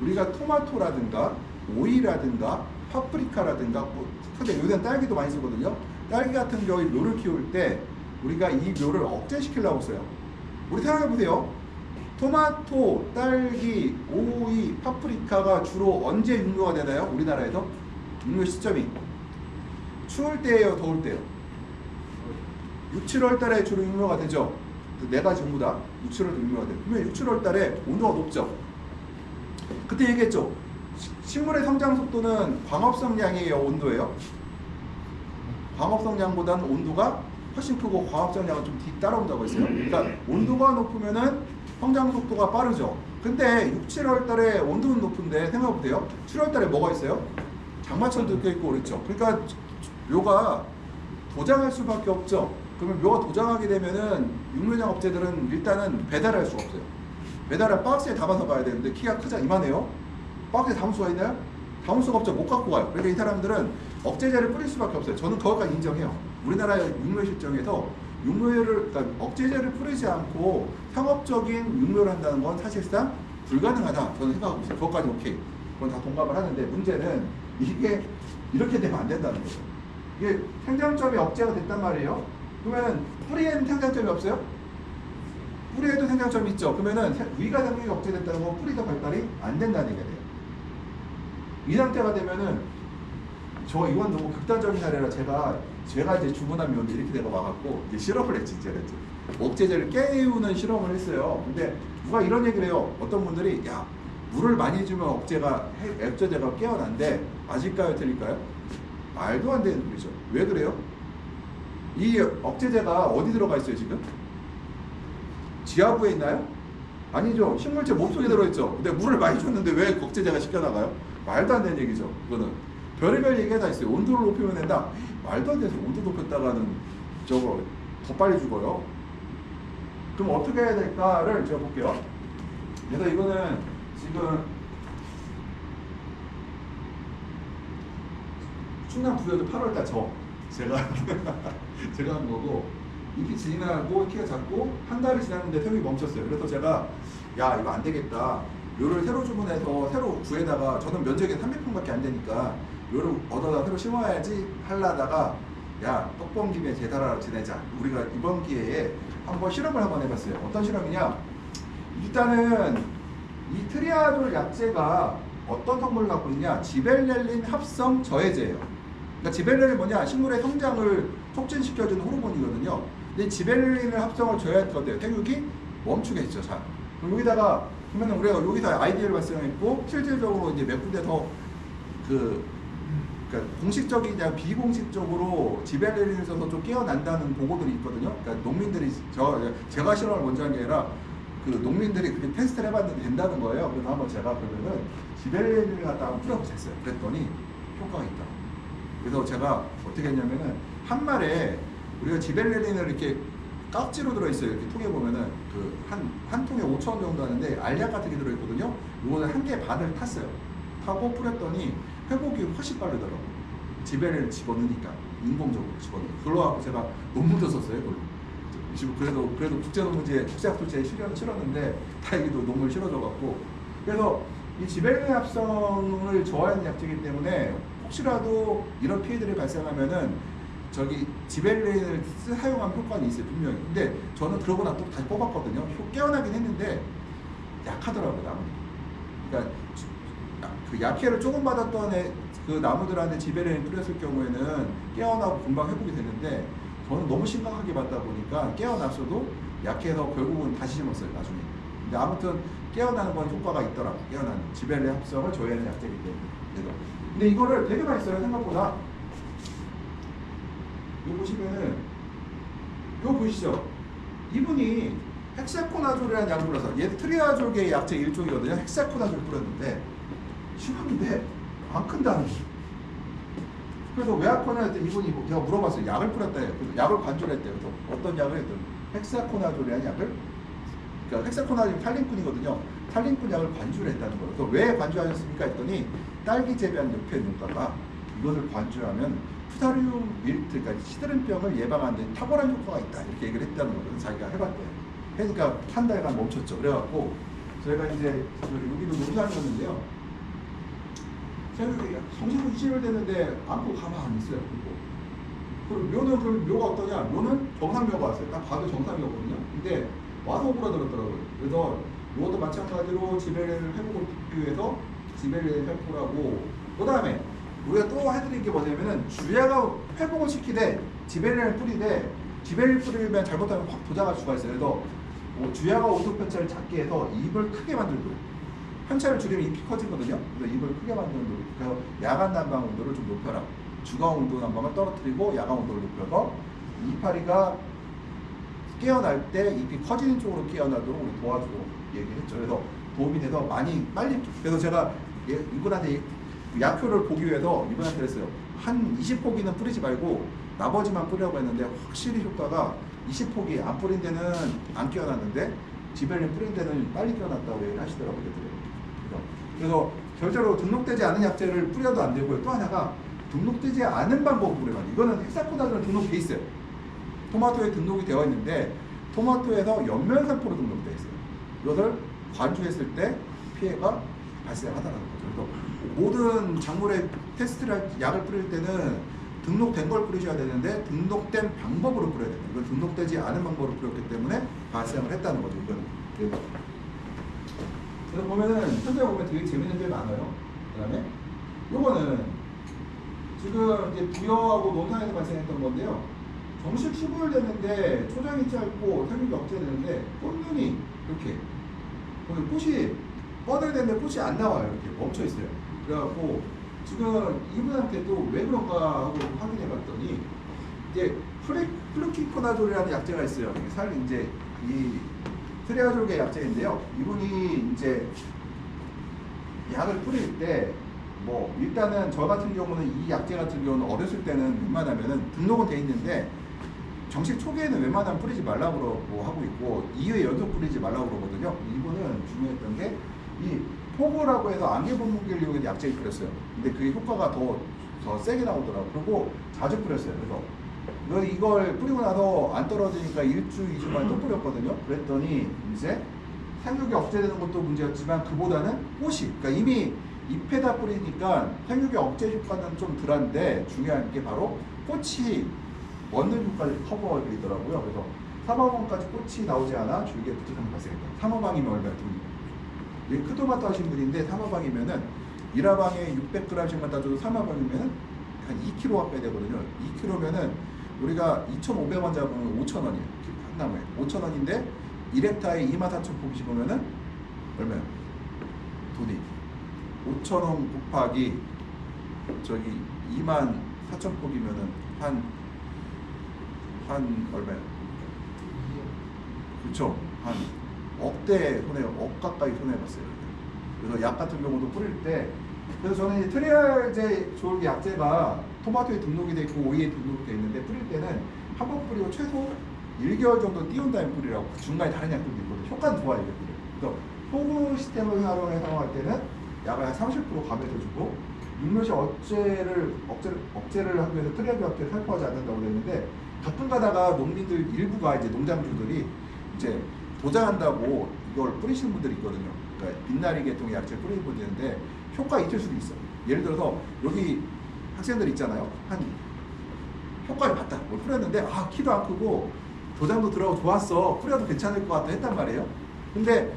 Speaker 1: 우리가 토마토라든가 오이라든가 파프리카라든가 근데 요새는 딸기도 많이 쓰거든요. 딸기 같은 경우에 묘를 키울 때 우리가 이 묘를 억제시키려고 써요. 우리 생각해보세요. 토마토, 딸기, 오이, 파프리카가 주로 언제 육묘가 되나요? 우리나라에서? 육묘 시점이 추울 때예요, 더울 때요? 6, 7월 달에 주로 육묘가 되죠. 네 가지 전부 다 6, 7월 육묘가 돼요. 그러면 6, 7월 달에 온도가 높죠. 그때 얘기했죠. 식물의 성장 속도는 광합성량이에요, 온도예요? 광합성량보다는 온도가 훨씬 크고 광합성량은 좀 뒤따라온다고 했어요. 그러니까 온도가 높으면은 성장 속도가 빠르죠. 근데 6, 7월 달에 온도는 높은데 생각해보세요. 7월 달에 뭐가 있어요? 장마철도 껴있고 그렇죠. 그러니까 묘가 도장할 수밖에 없죠. 그러면 묘가 도장하게 되면은 육묘장 업체들은 일단은 배달할 수가 없어요. 배달을 박스에 담아서 가야 되는데 키가 크자 이만해요. 박스에 담을 수가 있나요? 담을 수가 없죠. 못 갖고 가요. 그러니까 이 사람들은 억제제를 뿌릴 수밖에 없어요. 저는 그것까지 인정해요. 우리나라 육묘 실정에서 육묘를 그러니까 억제제를 뿌리지 않고 상업적인 육묘를 한다는 건 사실상 불가능하다. 저는 생각하고 있어요. 그것까지 오케이. 그건 다 동감을 하는데 문제는 이게 이렇게 되면 안 된다는 거죠. 이게 생장점이 억제가 됐단 말이에요. 그러면 뿌리에는 생장점이 없어요? 뿌리에도 생장점이 있죠. 그러면은 위가 생명이 억제됐다는 건 뿌리가 발달이 안 된다는 얘기가 돼요. 이 상태가 되면은 이건 너무 극단적인 사례라 제가 이제 주문한 묘인데 이렇게 내가 와갖고 이제 실험을 했지 이제 억제제를 깨우는 실험을 했어요. 근데 누가 이런 얘기를 해요. 어떤 분들이 야 물을 많이 주면 억제제가 깨어난데 맞을까요? 틀릴까요? 말도 안 되는 소리죠. 왜 그래요? 이 억제제가 어디 들어가 있어요 지금? 지하부에 있나요? 아니죠. 식물체 몸속에 들어있죠. 근데 물을 많이 줬는데 왜 억제제가 씻겨나가요? 말도 안 되는 얘기죠. 그거는 별의별 얘기가 다 있어요. 온도를 높이면 된다. 말도 안 돼서 온도 높였다가는 저거 더 빨리 죽어요. 그럼 어떻게 해야 될까를 제가 볼게요. 그래서 이거는 지금 충남 부여도 8월달 제가 한 거고 잎이 지나고 키가 작고 한 달이 지났는데 태우기 멈췄어요. 그래서 제가 야 이거 안 되겠다. 묘를 새로 주문해서 새로 구해다가 저는 면적이 300평밖에 안 되니까 묘를 얻어다 새로 심어야지 하려다가 야 떡번 김에 제달하러 지내자. 우리가 이번 기회에 한번 실험을 한번 해봤어요. 어떤 실험이냐? 일단은 이 트리아졸 약재가 어떤 성분을 갖고 있냐? 지벨렐린 합성 저해제예요. 그러니까 지벨렐린 뭐냐? 식물의 성장을 촉진시켜주는 호르몬이거든요. 근데 지벨렐린을 합성을 줘야 돼요. 태육이 멈추겠죠. 자, 그럼 여기다가 그러면 우리가 여기서 아이디어를 발생했고 실질적으로 이제 몇 군데 더 그러니까 공식적이냐 비공식적으로 지벨렐린을 써서 좀 깨어난다는 보고들이 있거든요. 그러니까 농민들이 제가 실험을 먼저 한 게 아니라 그 농민들이 그렇게 테스트를 해봤는데 된다는 거예요. 그래서 한번 제가 그러면은 지벨렐린을 갖다 한번 풀어보셨어요. 그랬더니 효과가 있다. 그래서 제가 어떻게 했냐면은 한 말에 우리가 지벨렐린을 이렇게 깍지로 들어있어요. 이렇게 통에 보면은 한 통에 5,000원 정도 하는데 알약 같은 게 들어있거든요. 이거는 한 개 반을 탔어요. 타고 뿌렸더니 회복이 훨씬 빠르더라고요. 지벨렐린 집어넣으니까 인공적으로 집어넣으니까. 그걸로 하고 제가 논문도 썼어요. 그걸로. 그래도 국제논문지에 국제학술지에 실었는데 다행히도 논문을 실어줘갖고 그래서 이 지벨렐린 합성을 저하하는 약제이기 때문에 혹시라도 이런 피해들이 발생하면은 지벨렐린을 사용하면 효과는 있어요 분명히. 근데 저는 그러고 나서 다시 뽑았거든요. 깨어나긴 했는데 약하더라고요 나무들이. 그러니까 그 약해를 조금 받았던 그 나무들한테 지벨렐린 뿌렸을 경우에는 깨어나고 금방 회복이 되는데 저는 너무 심각하게 받다 보니까 깨어났어도 약해서 결국은 다시 심었어요 나중에. 근데 아무튼 깨어나는 건 효과가 있더라고. 깨어나는 지벨렐린 합성을 저해하는 약제이기 때문에. 근데 이거를 되게 많이 써요 생각보다. 이거 보시면은 이거 보이시죠? 이분이 헥사코나졸이라는 약을 뿌려서 얘 트리아졸계의 약제 일종이거든요. 헥사코나졸 뿌렸는데 심었는데 안 큰다는 거예요. 그래서 왜 아프냐 했더니 이분이 제가 물어봤어요. 약을 뿌렸다 해요. 그래서 약을 관조를 했대요. 그래서 어떤 약을 했더니 헥사코나졸이라는 약을 그러니까 헥사코나졸이 탈린꾼이거든요. 탈린꾼 약을 관주를 했다는 거예요. 그래서 왜 관주하셨습니까 했더니 딸기 재배한 옆에 농가가 이것을 관주하면 푸사리움 밀트, 그러니까 시드름병을 예방하는 데 탁월한 효과가 있다 이렇게 얘기를 했다는 거예요. 자기가 해봤대요. 그러니까 한 달간 멈췄죠. 그래갖고 저희가 이제 여기도 농장이었는데요. 생각이 성신이 20일 됐는데 안고 가만히 있어요. 그리고 묘는 그럼 묘가 어떠냐? 묘는 정상묘가 왔어요. 딱 봐도 정상묘거든요. 근데 와서 오그라들었더라고요. 그래서 이것도 마찬가지로 지벨렐린 회복을 돕기 위해서 지벨렐린 회복을 하고 그 다음에 우리가 또 해드릴 게 뭐냐면은 주야가 회복을 시키되 지벨렐린을 뿌리되 지벨렐린 뿌리면 잘못하면 확 도장할 수가 있어요. 그래서 주야가 온도 편차를 작게 해서 입을 크게 만들도록. 편차를 줄이면 잎이 커지거든요. 그래서 잎을 크게 만드는 도구. 그래서 야간 난방 온도를 좀 높여라. 주간 온도 난방을 떨어뜨리고 야간 온도를 높여서 이파리가 깨어날 때 잎이 커지는 쪽으로 깨어나도록 우리 도와주도록 얘기했죠. 그래서 도움이 돼서 많이 빨리. 그래서 제가 이분한테 약효를 보기 위해서 이분한테 그랬어요. 한 20포기는 뿌리지 말고 나머지만 뿌리라고 했는데 확실히 효과가 20포기 안 뿌린 데는 안 깨어났는데 지벨린 뿌린 데는 빨리 깨어났다고 얘기를 하시더라고요. 그래서 절대로 등록되지 않은 약재를 뿌려도 안 되고요. 또 하나가 등록되지 않은 방법으로 뿌려요. 이거는 헥사코다즈는 등록돼 있어요. 토마토에 등록이 되어 있는데 토마토에서 연면상포로 등록되어 있어요. 이것을 관주했을 때 피해가 발생하다는 거죠. 그래서 모든 작물에 테스트를 할 약을 뿌릴 때는 등록된 걸 뿌리셔야 되는데 등록된 방법으로 뿌려야 됩니다. 이건 등록되지 않은 방법으로 뿌렸기 때문에 발생을 했다는 거죠. 이거는. 그래서 보면은 현재 보면 되게 재밌는 게 많아요. 그다음에 요거는 지금 이제 부여하고 논산에서 발생했던 건데요. 정식 수분을 됐는데 초장이 짧고 생육이 억제되는데 꽃눈이 이렇게 꽃이 뻗어야되는데 꽃이 안 나와요. 이렇게 멈춰 있어요. 그래갖고 지금 이분한테 또 왜 그런가 하고 확인해 봤더니 이제 플루키코나졸이라는 약재가 있어요. 이제 이 트레아졸계 약재인데요. 이분이 이제 약을 뿌릴 때 뭐 일단은 저 같은 경우는 이 약재 같은 경우는 어렸을 때는 웬만하면은 등록은 돼 있는데 정식 초기에는 웬만하면 뿌리지 말라고 그러고 하고 있고 2회 연속 뿌리지 말라고 그러거든요. 이분은 중요했던 게 이 포고라고 해서 안개분무기를 이용해서 약재를 뿌렸어요. 근데 그게 효과가 더 세게 나오더라고요. 그리고 자주 뿌렸어요. 그래서 이걸 뿌리고 나서 안 떨어지니까 1주, 2주 만에 또 뿌렸거든요. 그랬더니 이제 생육이 억제되는 것도 문제였지만 그보다는 꽃이, 그러니까 이미 잎에다 뿌리니까 생육이 억제 효과는 좀 덜한데 중요한 게 바로 꽃이 먹는 효과를 커버해드리더라고요. 그래서 3호방까지 꽃이 나오지 않아 줄기에 부족함이 발생했다. 3호방이면 얼마나 돈이에요? 크토마토 하신 분인데 3호방이면은 1화방에 600g씩만 따줘도 3화방이면은 한 2kg 가까이 되거든요. 2kg면은 우리가 2,500원 잡으면 5,000원이에요. 한 나무에 5,000원인데 1헥타에 24,000포기씩 보면은 얼마야? 돈이 5,000원 곱하기 저기 24,000포기면은 한 얼마야? 그렇죠? 한 억대 억 가까이 손해봤어요. 그래서 약 같은 경우도 뿌릴 때, 그래서 저는 이제 트리알제 좋은 약재가 토마토에 등록이 돼 있고 오이에 등록이 돼 있는데 뿌릴 때는 한 번 뿌리고 최소 1개월 정도 띄운 다음에 뿌리라고. 중간에 다른 약들도 있거든요. 효과는 좋아요. 그래서 포구 시스템을 사용할 때는 약을 한 30% 감해줘주고 육묘시 억제를 하기 위해서 트리알 약재를 살포하지 않는다고 그랬는데 가끔 가다가 농민들 일부가 이제 농장주들이 이제 도장한다고 이걸 뿌리시는 분들이 있거든요. 그러니까 빛나리 계통의 약재를 뿌리는 분들이 있는데 효과 있을 수도 있어요. 예를 들어서 여기 학생들 있잖아요. 한 효과를 봤다. 뭐 뿌렸는데 키도 안 크고 도장도 들어가고 좋았어. 뿌려도 괜찮을 것 같다 했단 말이에요. 근데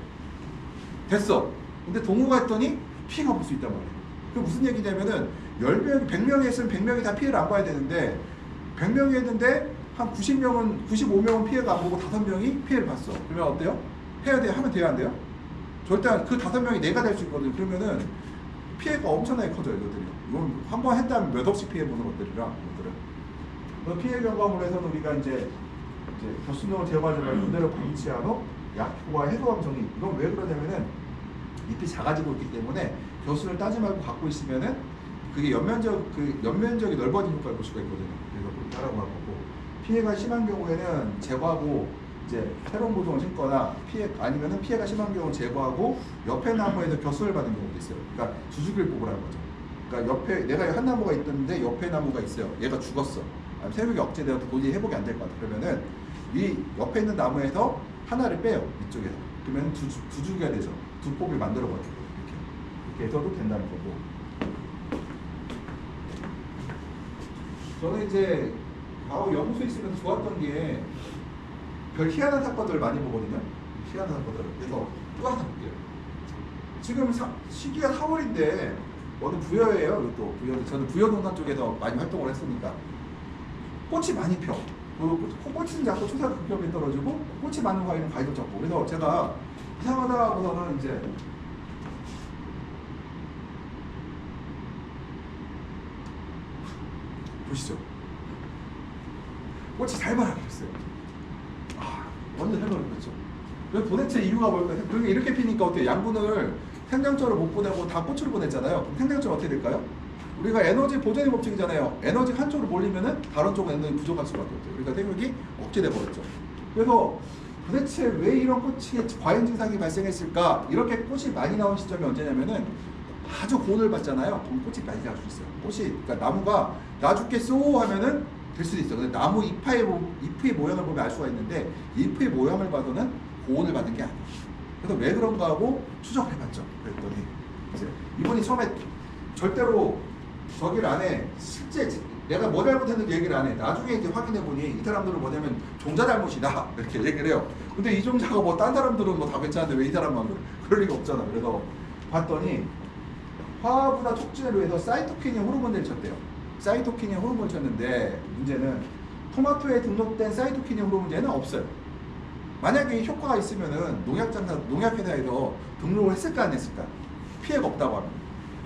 Speaker 1: 됐어. 근데 동호가 했더니 피해가 볼 수 있단 말이에요. 그게 무슨 얘기냐면은 10명, 100명이 했으면 100명이 다 피해를 안 봐야 되는데 100명이 했는데 한 95명은 피해가 안 보고 5명이 피해를 봤어. 그러면 어때요? 해야 돼요? 하면 돼요? 안 돼요? 절대 그 5명이 내가 될 수 있거든요. 그러면은 피해가 엄청나게 커져요. 이것들이. 이건 한 번 했다면 몇 억씩 피해 보는 것들이라 이것들은. 그 피해 경감으로 해서는 우리가 이제 벼순종을 제거하지 말고 그대로 방치한 후 약효와 해소함 정리. 이건 왜 그러냐면은 잎이 작아지고 있기 때문에 벼순을 따지 말고 갖고 있으면은 그게 연면적이 넓어진 효과를 볼 수가 있거든요. 그래서 그렇게 하라고 하고, 피해가 심한 경우에는 제거하고 이제 새로운 보종을 심거나 아니면은 피해가 심한 경우 제거하고 옆에 나무에서 벼슬을 받는 경우도 있어요. 그러니까 주주기를 뽑으라는 거죠. 그러니까 옆에 내가 한 나무가 있던데 옆에 나무가 있어요. 얘가 죽었어. 생육이 억제되어서 도저히 회복이 안 될 것 같아. 그러면은 이 옆에 있는 나무에서 하나를 빼요. 이쪽에서. 그러면 두 주기가 되죠. 두 폭을 만들어 버려요. 이렇게 해서도 된다는 거고. 저는 이제 연구소에 있으면서 좋았던 게 별 희한한 사건들을 많이 보거든요. 희한한 사건들을. 그래서 또 하나 볼게요. 지금 시기가 4월인데 어느 부여예요. 이것도 부여. 저는 부여농산 쪽에서 많이 활동을 했으니까 꽃이 많이 펴. 꽃은 작고 초사가 극혐이 떨어지고 꽃이 많은 과일은 과일도 적고. 그래서 제가 이상하다 하고서는 이제 보시죠. 꽃이 살벌하게 폈어요. 완전 살벌하게 폈죠. 그래서 도대체 이유가 뭘까요? 그러니까 이렇게 피니까 어때요? 양분을 생장점을 못 보내고 다 꽃으로 보냈잖아요. 그럼 생장점 어떻게 될까요? 우리가 에너지 보존의 법칙이잖아요. 에너지 한쪽으로 몰리면은 다른 쪽은 에너지 부족할 수밖에 없어요. 그러니까 생육이 억제돼 버렸죠. 그래서 도대체 왜 이런 꽃이 과잉 증상이 발생했을까? 이렇게 꽃이 많이 나온 시점이 언제냐면은 아주 고온을 받잖아요. 그럼 꽃이 많이 날 수 있어요. 꽃이 그러니까 나무가 나 죽겠소 하면은 될 수도 있어요. 근데 나무 잎의 모양을 보면 알 수가 있는데 잎의 모양을 봐서는 고온을 받은 게 아니에요. 그래서 왜 그런가 하고 추적을 해봤죠. 그랬더니 이제 이분이 처음에 절대로 저기를 안 해. 실제 내가 뭐 잘못했는지 얘기를 안 해. 나중에 이제 확인해 보니 이 사람들은 뭐냐면 종자 잘못이다 이렇게 얘기를 해요. 근데 이 종자가 뭐 딴 사람들은 뭐 다 괜찮은데 왜 이 사람만 그럴 리가 없잖아. 그래서 봤더니 화합이나 촉진을 위해서 사이토키닌 호르몬을 쳤대요. 사이토키닌 호르몬을 쳤는데 문제는 토마토에 등록된 사이토키닌 호르몬제는 없어요. 만약에 효과가 있으면은 농약회사에서 등록을 했을까 안 했을까? 피해가 없다고 하면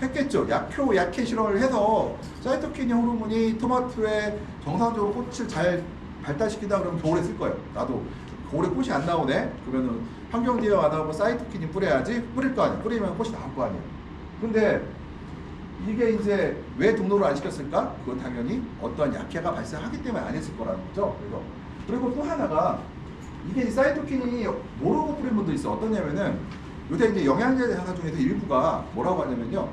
Speaker 1: 했겠죠. 약효, 약해 실험을 해서 사이토키닌 호르몬이 토마토에 정상적으로 꽃을 잘 발달시키다 그러면 겨울에 쓸 거예요. 나도 겨울에 꽃이 안 나오네? 그러면은 환경제어 안 하고 사이토키닌 뿌려야지. 뿌릴 거 아니야. 뿌리면 꽃이 나올 거 아니야. 근데 이게 이제 왜 등록을 안 시켰을까? 그건 당연히 어떠한 약해가 발생하기 때문에 안 했을 거라는 거죠. 그리고 또 하나가 이게 사이토키닌이 모르고 뿌린 분도 있어. 어떠냐면은 요새 이제 영양제 회사 중에서 일부가 뭐라고 하냐면요.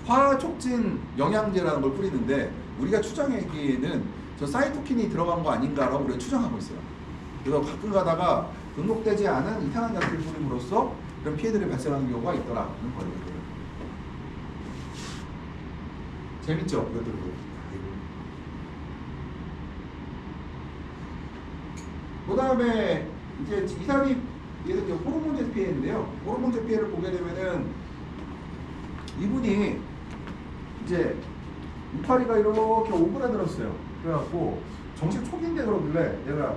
Speaker 1: 화촉진 영양제라는 걸 뿌리는데 우리가 추정하기에는 저 사이토킨이 들어간 거 아닌가라고 우리가 추정하고 있어요. 그래서 가끔 가다가 등록되지 않은 이상한 약을 뿌림으로써 그런 피해들이 발생하는 경우가 있더라는 거예요. 재밌죠? 이것들도. 그 다음에 이제 이 사람이 얘는 이제 호르몬제 피해인데요. 호르몬제 피해를 보게 되면은 이분이 이제 이파리가 이렇게 오그라들었어요. 그래갖고 정식 초기인데 그러길래 내가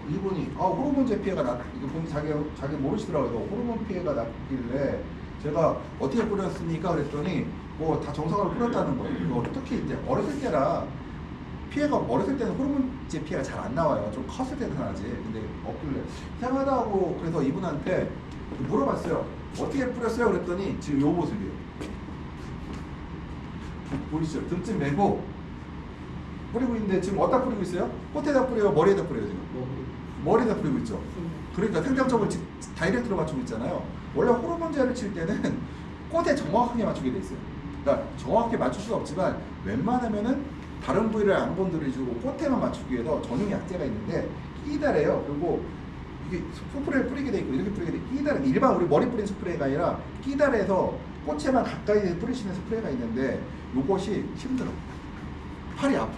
Speaker 1: 이분이 호르몬제 피해가 이거 보니 자기 모르시더라고요. 호르몬 피해가 났길래 제가 어떻게 뿌렸습니까? 그랬더니 뭐 다 정상으로 뿌렸다는 거예요. 특히 이제 어렸을 때라 피해가 어렸을 때는 호르몬제 피해가 잘 안 나와요. 좀 컸을 때는 나지. 근데 없길래 이상하다 하고 그래서 이분한테 물어봤어요. 어떻게 뿌렸어요? 그랬더니 지금 요 모습이에요. 보이시죠? 등쯤 메고 뿌리고 있는데 지금 어디다 뿌리고 있어요? 꽃에다 뿌려요? 머리에다 뿌려요? 지금? 머리에다 뿌리고 있죠. 그러니까 생장점을 다이렉트로 맞추고 있잖아요. 원래 호르몬제를 칠 때는 꽃에 정확하게 맞추게 돼 있어요. 그러니까 정확하게 맞출 수는 없지만 웬만하면은 다른 부위를 안 건드려주고 꽃에만 맞추기 위해서 전용 약제가 있는데 끼다래요. 그리고 이게 스프레이를 뿌리게 돼 있고 이렇게 뿌리게 돼 있고 끼다래. 일반 우리 머리 뿌린 스프레이가 아니라 끼다래에서 꽃에만 가까이 뿌리시는 스프레이가 있는데 요것이 힘들어. 팔이 아파.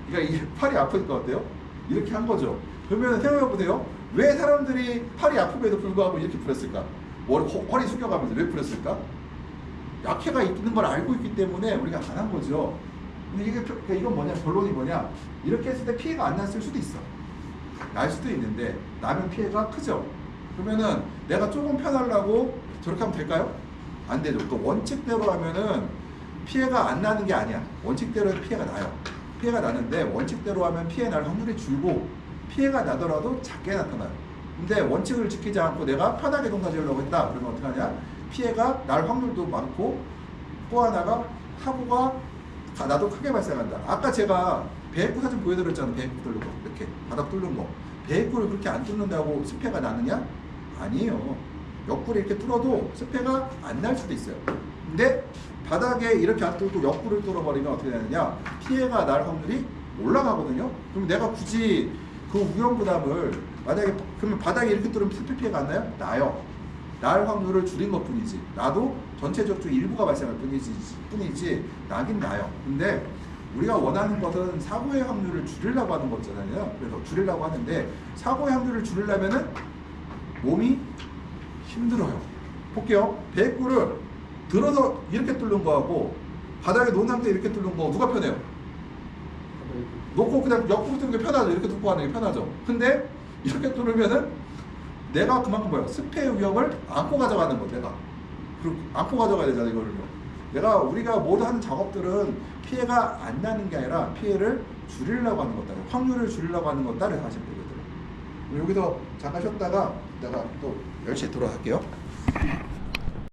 Speaker 1: 그러니까 이 팔이 아프니까 어때요? 이렇게 한 거죠. 그러면 생각해 보세요. 왜 사람들이 팔이 아픔에도 불구하고 이렇게 뿌렸을까? 허리 숙여가면서 왜 뿌렸을까? 약해가 있는 걸 알고 있기 때문에 우리가 안 한 거죠. 근데 그러니까 이건 뭐냐? 결론이 뭐냐? 이렇게 했을 때 피해가 안 났을 수도 있어. 날 수도 있는데 나면 피해가 크죠. 그러면은 내가 조금 편하려고 저렇게 하면 될까요? 안 되죠. 또 원칙대로 하면은 피해가 안 나는 게 아니야. 원칙대로 해도 피해가 나요. 피해가 나는데 원칙대로 하면 피해 날 확률이 줄고 피해가 나더라도 작게 나타나요. 근데 원칙을 지키지 않고 내가 편하게 농사지으려고 했다. 그러면 어떻게 하냐? 피해가 날 확률도 많고 또 하나가 사고가 나도 크게 발생한다. 아까 제가 배액구 사진 보여드렸잖아요. 배액구 뚫는 거. 이렇게 바닥 뚫는 거. 배액구를 그렇게 안 뚫는다고 습해가 나느냐? 아니에요. 옆구리 이렇게 뚫어도 습해가 안 날 수도 있어요. 근데 바닥에 이렇게 안 뚫고 옆구리를 뚫어버리면 어떻게 되느냐? 피해가 날 확률이 올라가거든요. 그럼 내가 굳이 그 위험 부담을 만약에 그러면 바닥에 이렇게 뚫으면 습해 피해가 안 나요? 나요. 날 확률을 줄인 것 뿐이지. 나도 전체적 중 일부가 발생할 뿐이지 나긴 나요. 근데 우리가 원하는 것은 사고의 확률을 줄이려고 하는 거잖아요. 그래서 줄이려고 하는데 사고의 확률을 줄이려면은 몸이 힘들어요. 볼게요. 배액구를 들어서 이렇게 뚫는 거하고 바닥에 놓은 상태에 이렇게 뚫는 거 누가 편해요? 놓고 그냥 옆으로 두는 게 편하죠. 이렇게 놓고 가는 게 편하죠. 근데 이렇게 뚫으면은 내가 그만큼 뭐야? 스페어 위험을 안고 가져가는 거 내가. 그리고 안고 가져가야 되잖아 이거를요. 우리가 모두 하는 작업들은 피해가 안 나는 게 아니라 피해를 줄이려고 하는 것다. 확률을 줄이려고 하는 것다를 하시면 되거든요. 여기서 잠깐 쉬었다가 내가 또 10시에 들어갈게요.